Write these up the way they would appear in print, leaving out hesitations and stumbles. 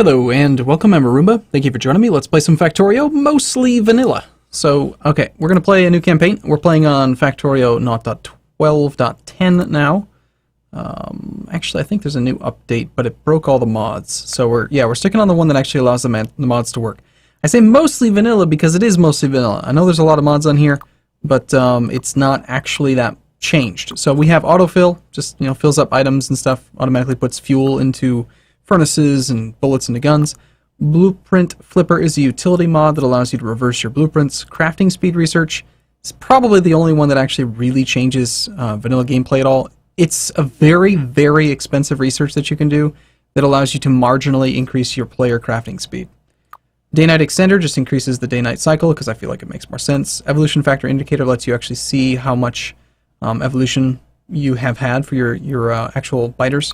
Hello and welcome, I'm Arumba. Thank you for joining me. Let's play some Factorio, mostly vanilla. So, okay, we're going to play a new campaign. We're playing on Factorio 0.12.10 now. Actually, I think there's a new update, but it broke all the mods. So we're sticking on the one that actually allows the mods to work. I say mostly vanilla because it is mostly vanilla. I know there's a lot of mods on here, but it's not actually that changed. So we have autofill, just fills up items and stuff, automatically puts fuel into furnaces and bullets into guns. Blueprint Flipper is a utility mod that allows you to reverse your blueprints. Crafting speed research is probably the only one that actually really changes vanilla gameplay at all. It's a very, very expensive research that you can do that allows you to marginally increase your player crafting speed. Day-night extender just increases the day-night cycle because I feel like it makes more sense. Evolution factor indicator lets you actually see how much evolution you have had for your actual biters.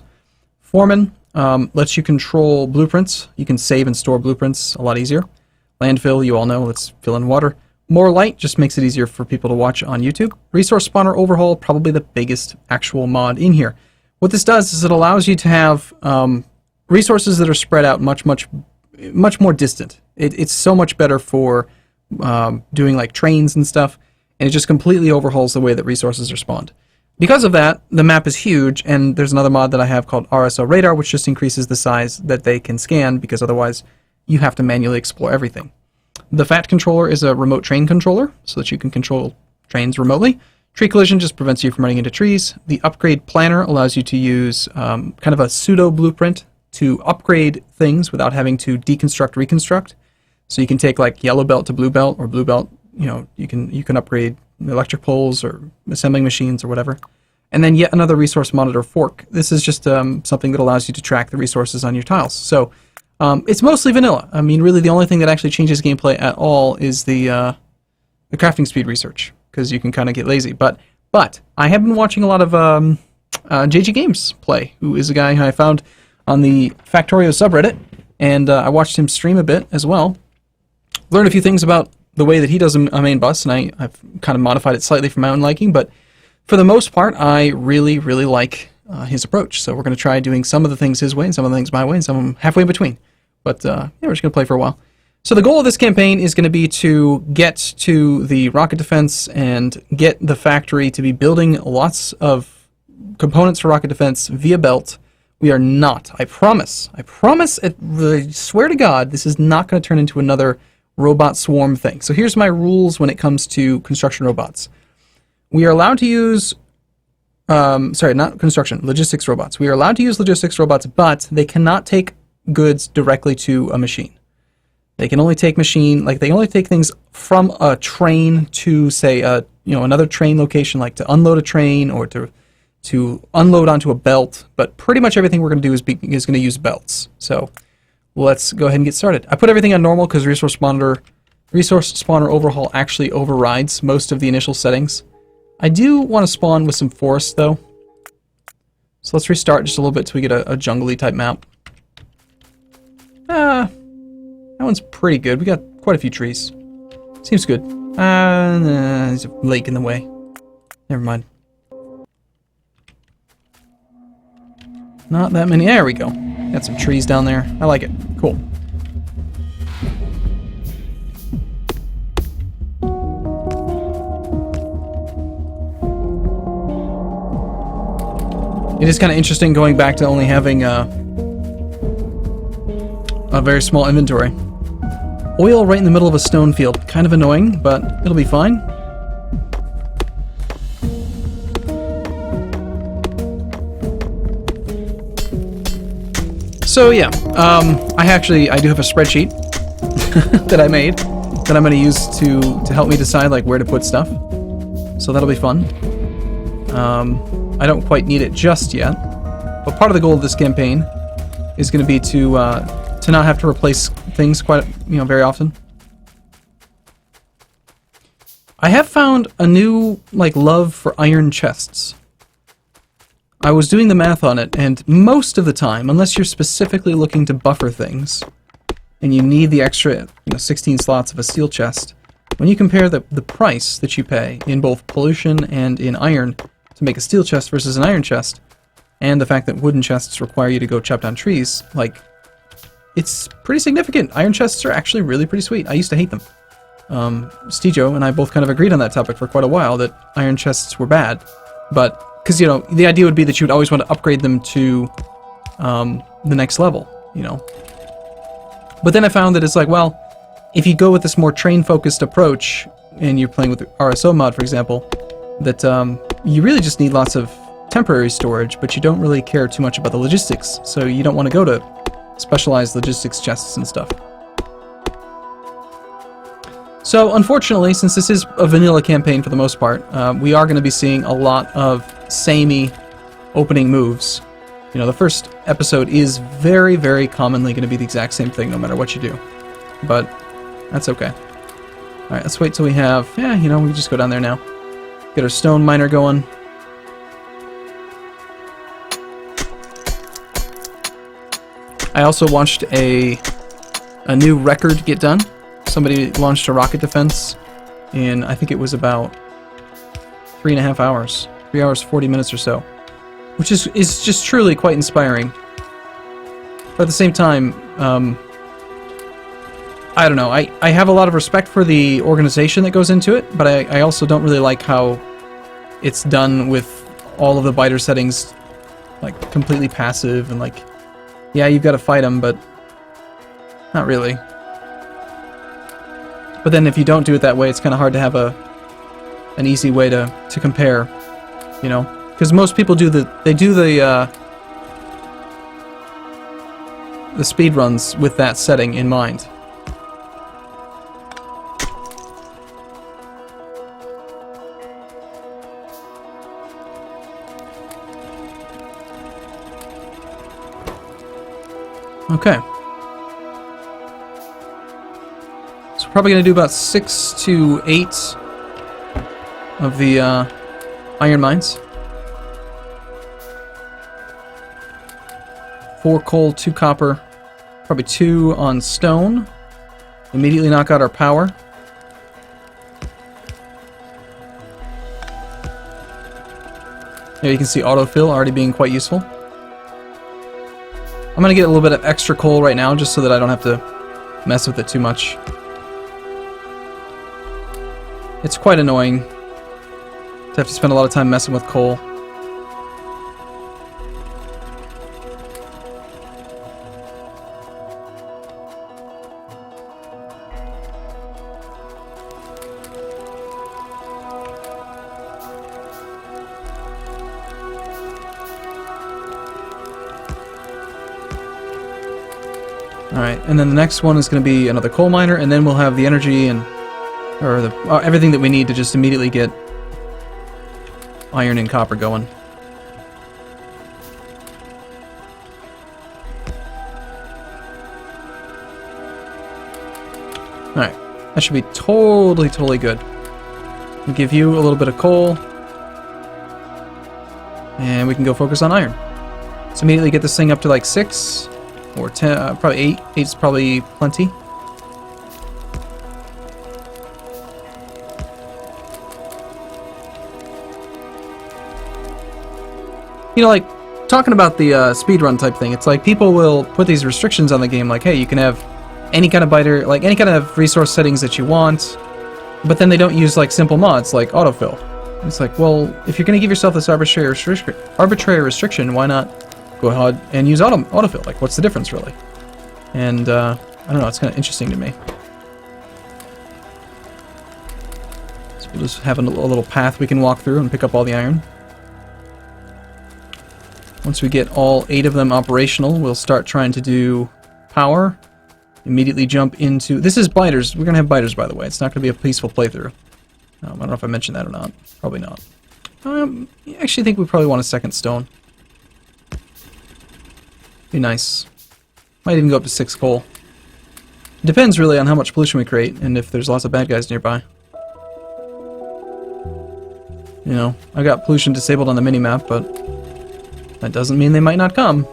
Foreman lets you control blueprints. You can save and store blueprints a lot easier. Landfill, you all know, let's fill in water. More light just makes it easier for people to watch on YouTube. Resource Spawner Overhaul, probably the biggest actual mod in here. What this does is it allows you to have resources that are spread out much more distant. It's so much better for doing like trains and stuff, and it just completely overhauls the way that resources are spawned. Because of that, the map is huge, and there's another mod that I have called RSO Radar, which just increases the size that they can scan, because otherwise you have to manually explore everything. The FAT controller is a remote train controller, so that you can control trains remotely. Tree collision just prevents you from running into trees. The upgrade planner allows you to use kind of a pseudo blueprint to upgrade things without having to deconstruct, reconstruct. So you can take like yellow belt to blue belt, or blue belt, you can upgrade electric poles or assembling machines or whatever. And then yet another resource monitor fork. This is just something that allows you to track the resources on your tiles. So it's mostly vanilla. I mean, really the only thing that actually changes gameplay at all is the crafting speed research, because you can kind of get lazy. But I have been watching a lot of JG Games play, who is a guy who I found on the Factorio subreddit, and I watched him stream a bit as well. Learned a few things about the way that he does a main bus, and I've kind of modified it slightly for my own liking, but for the most part, I really, really like his approach. So we're going to try doing some of the things his way, and some of the things my way, and some of them halfway in between. But yeah, we're just going to play for a while. So the goal of this campaign is going to be to get to the rocket defense and get the factory to be building lots of components for rocket defense via belt. We are not, I promise, I swear to God, this is not going to turn into another robot swarm thing. So here's my rules when it comes to construction robots. We are allowed to use, logistics robots. We are allowed to use logistics robots, but they cannot take goods directly to a machine. They can only take they only take things from a train to, say, another train location, like to unload a train or to unload onto a belt. But pretty much everything we're going to do is going to use belts. So let's go ahead and get started. I put everything on normal because Resource Spawner Overhaul actually overrides most of the initial settings. I do want to spawn with some forests though. So let's restart just a little bit till we get a jungly type map. That one's pretty good. We got quite a few trees. Seems good. There's a lake in the way. Never mind. Not that many. There we go. Got some trees down there. I like it. Cool. It is kind of interesting going back to only having a very small inventory. Oil right in the middle of a stone field. Kind of annoying, but it'll be fine. So yeah, I do have a spreadsheet that I made that I'm going to use to help me decide like where to put stuff. So that'll be fun. I don't quite need it just yet, but part of the goal of this campaign is going to be to not have to replace things very often. I have found a new love for iron chests. I was doing the math on it, and most of the time, unless you're specifically looking to buffer things, and you need the extra 16 slots of a steel chest, when you compare the price that you pay in both pollution and in iron to make a steel chest versus an iron chest, and the fact that wooden chests require you to go chop down trees, it's pretty significant. Iron chests are actually really pretty sweet. I used to hate them. Stijo and I both kind of agreed on that topic for quite a while, that iron chests were bad. But, because, you know, the idea would be that you would always want to upgrade them to the next level, you know. But then I found that it's like, well, if you go with this more train-focused approach, and you're playing with the RSO mod, for example, that you really just need lots of temporary storage, but you don't really care too much about the logistics, so you don't want to go to specialized logistics chests and stuff. So, unfortunately, since this is a vanilla campaign for the most part, we are going to be seeing a lot of samey opening moves. You know, the first episode is very, very commonly going to be the exact same thing no matter what you do. But that's okay. Alright, let's wait till we have... Yeah, you know, we can just go down there now. Get our stone miner going. I also watched a new record get done. Somebody launched a rocket defense in, I think it was about 3.5 hours. 3 hours, 40 minutes or so. Which is just truly quite inspiring. But at the same time, I don't know, I have a lot of respect for the organization that goes into it, but I also don't really like how it's done with all of the biter settings, like, completely passive, and like, yeah, you've got to fight them, but not really. But then if you don't do it that way, it's kind of hard to have an easy way to compare, you know? Because most people do the speed runs with that setting in mind. Okay. So we're probably going to do about 6 to 8 of the iron mines. 4 coal, 2 copper, probably 2 on stone. Immediately knock out our power. Here you can see autofill already being quite useful. I'm going to get a little bit of extra coal right now just so that I don't have to mess with it too much. It's quite annoying to have to spend a lot of time messing with coal. Alright, and then the next one is going to be another coal miner, and then we'll have the energy and everything that we need to just immediately get iron and copper going. Alright, that should be totally good. We'll give you a little bit of coal, and we can go focus on iron. So immediately get this thing up to like 6 or 10, probably 8. 8 is probably plenty. You know, like, talking about the speedrun type thing, it's like people will put these restrictions on the game, like, hey, you can have any kind of biter, like any kind of resource settings that you want, but then they don't use, like, simple mods like autofill. It's like, well, if you're going to give yourself this arbitrary restriction, why not go ahead and use autofill? Like, what's the difference, really? And, I don't know, it's kind of interesting to me. So we'll just have a little path we can walk through and pick up all the iron. Once we get all 8 of them operational, we'll start trying to do power. Immediately jump into... This is biters. We're going to have biters, by the way. It's not going to be a peaceful playthrough. I don't know if I mentioned that or not. Probably not. I actually think we probably want a second stone. Be nice. Might even go up to 6 coal. Depends really on how much pollution we create and if there's lots of bad guys nearby. You know, I got pollution disabled on the minimap, but that doesn't mean they might not come.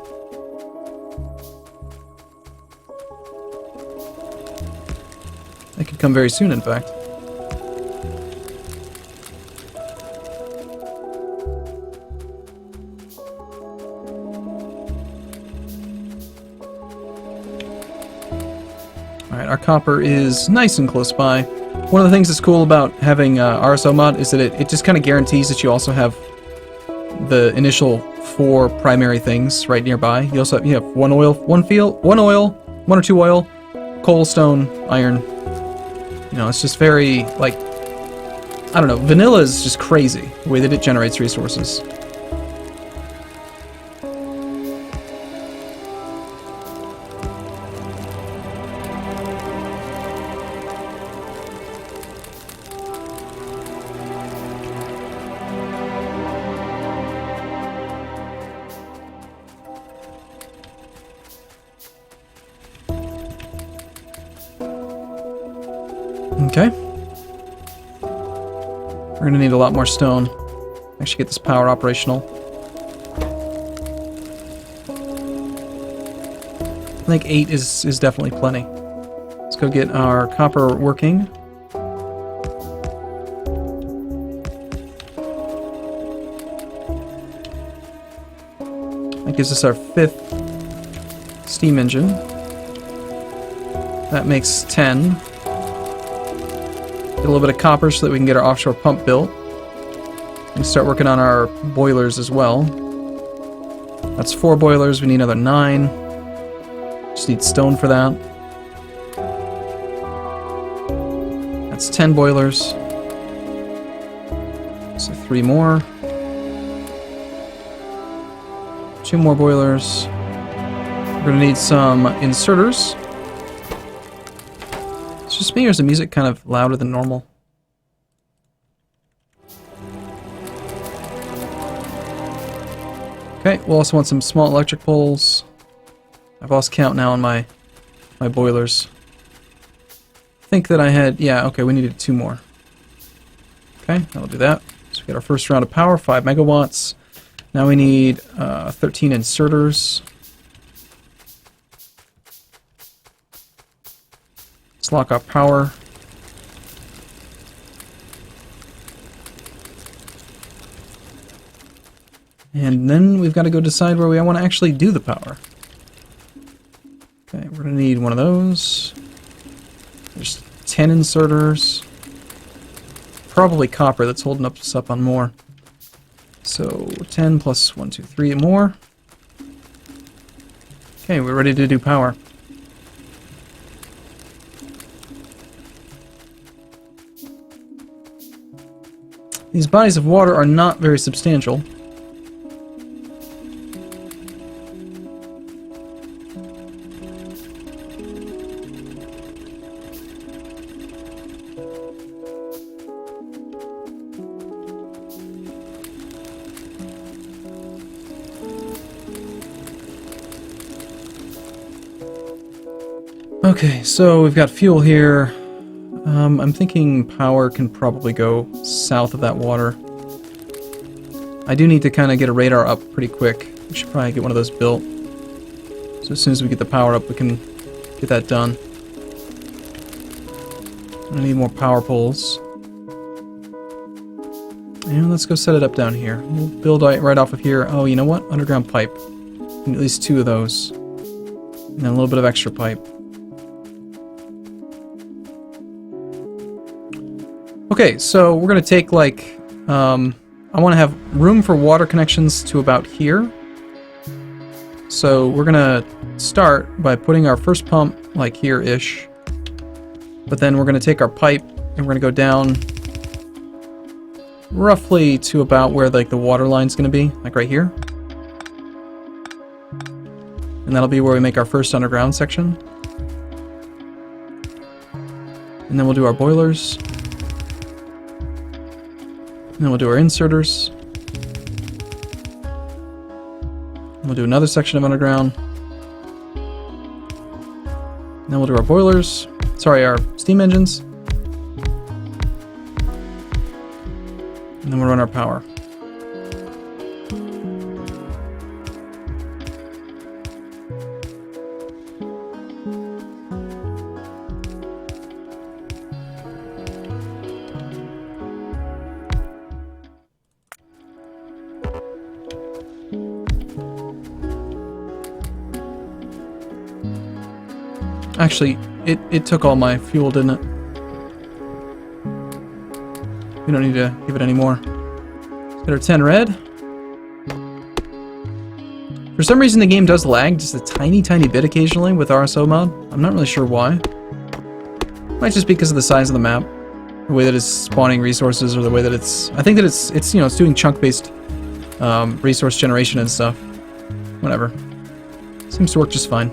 They could come very soon, in fact. Alright, our copper is nice and close by. One of the things that's cool about having RSO mod is that it just kind of guarantees that you also have the initial 4 primary things right nearby. You also have, you have 1 oil, 1 fuel, 1 oil, 1 or 2 oil, coal, stone, iron. You know, it's just very, like, I don't know, vanilla is just crazy, the way that it generates resources. Okay. We're gonna need a lot more stone. Actually get this power operational. I think 8 is definitely plenty. Let's go get our copper working. That gives us our 5th steam engine. That makes 10. Get a little bit of copper so that we can get our offshore pump built. And start working on our boilers as well. That's 4 boilers, we need another 9. Just need stone for that. That's 10 boilers. So 3 more. 2 more boilers. We're gonna need some inserters. It's just me, or is the music kind of louder than normal? Okay, we'll also want some small electric poles. I've lost count now on my boilers. I think that I had, yeah, okay, we needed 2 more. Okay, that'll do that. So we get our first round of power, 5 megawatts. Now we need 13 inserters. Let's lock our power. And then we've got to go decide where we want to actually do the power. Okay, we're going to need one of those. There's 10 inserters. Probably copper that's holding us up on more. So 10 plus 1, 2, 3 more. Okay, we're ready to do power. These bodies of water are not very substantial. Okay, so we've got fuel here. I'm thinking power can probably go south of that water. I do need to kind of get a radar up pretty quick. We should probably get one of those built. So as soon as we get the power up, we can get that done. I need more power poles. And let's go set it up down here. We'll build right off of here. Oh, you know what? Underground pipe. Need at least 2 of those. And then a little bit of extra pipe. Okay, so we're going to take, like, I want to have room for water connections to about here. So we're going to start by putting our first pump, like, here-ish. But then we're going to take our pipe, and we're going to go down roughly to about where, like, the water line's going to be, like right here. And that'll be where we make our first underground section. And then we'll do our boilers. And then we'll do our inserters. And we'll do another section of underground. And then we'll do our boilers. Sorry, our steam engines. And then we'll run our power. Actually, it took all my fuel, didn't it? We don't need to give it any more. Let's get our 10 red. For some reason the game does lag just a tiny bit occasionally with RSO mod. I'm not really sure why. Might just be because of the size of the map. The way that it's spawning resources, or the way that it's... I think that it's you know, it's doing chunk-based resource generation and stuff. Whatever. Seems to work just fine.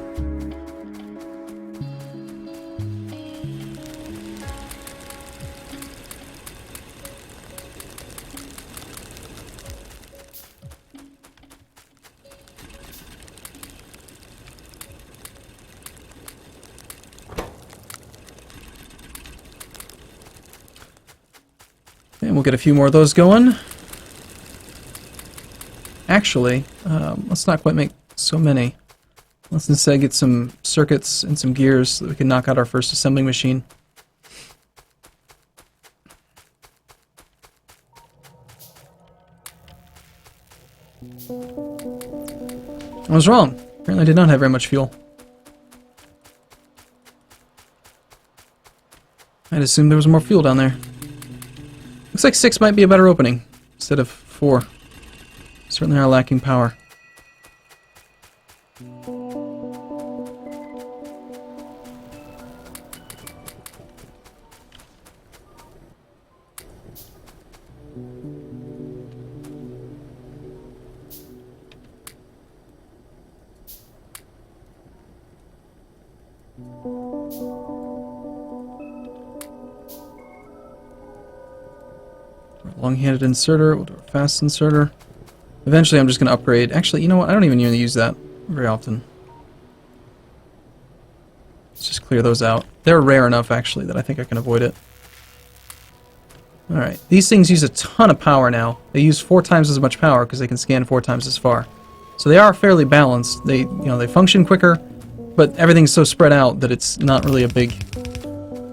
And we'll get a few more of those going. Actually, let's not quite make so many. Let's instead get some circuits and some gears so that we can knock out our first assembling machine. I was wrong. Apparently I did not have very much fuel. I'd assumed there was more fuel down there. Looks like 6 might be a better opening instead of 4. Certainly are lacking power. Long-handed inserter, we'll do a fast inserter. Eventually I'm just going to upgrade. Actually, you know what? I don't even really use that very often. Let's just clear those out. They're rare enough, actually, that I think I can avoid it. Alright, these things use a ton of power now. They use 4 times as much power because they can scan 4 times as far. So they are fairly balanced. They, you know, they function quicker, but everything's so spread out that it's not really a big...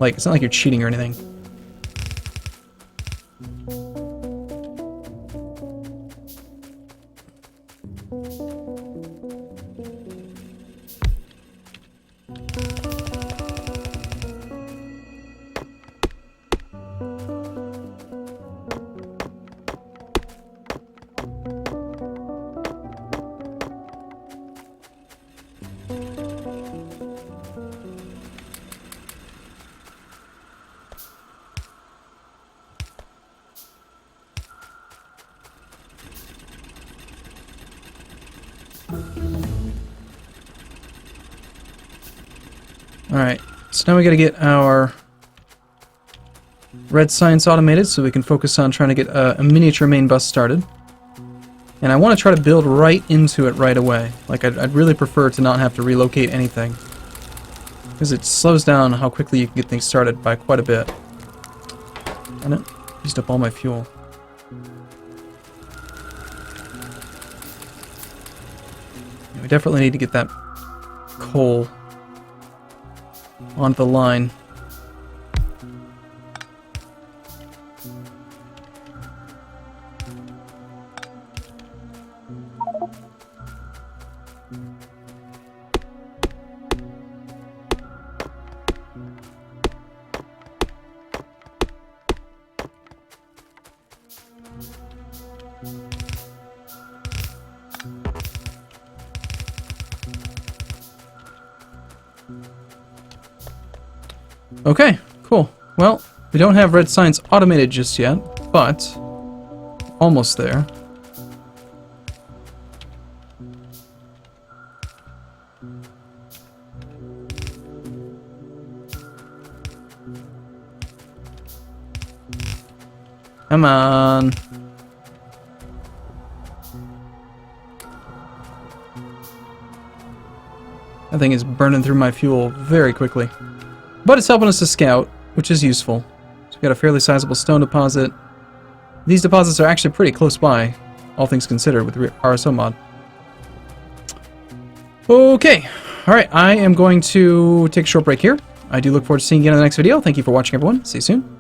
Like, it's not like you're cheating or anything. Alright, so now we gotta get our red science automated so we can focus on trying to get a miniature main bus started. And I want to try to build right into it right away. Like, I'd really prefer to not have to relocate anything, because it slows down how quickly you can get things started by quite a bit. And it used up all my fuel. Yeah, we definitely need to get that coal onto the line. Okay, cool. Well, we don't have red science automated just yet, but almost there. Come on. That thing is burning through my fuel very quickly. But it's helping us to scout, which is useful. So we've got a fairly sizable stone deposit. These deposits are actually pretty close by, all things considered, with the RSO mod. Okay. Alright, I am going to take a short break here. I do look forward to seeing you in the next video. Thank you for watching, everyone. See you soon.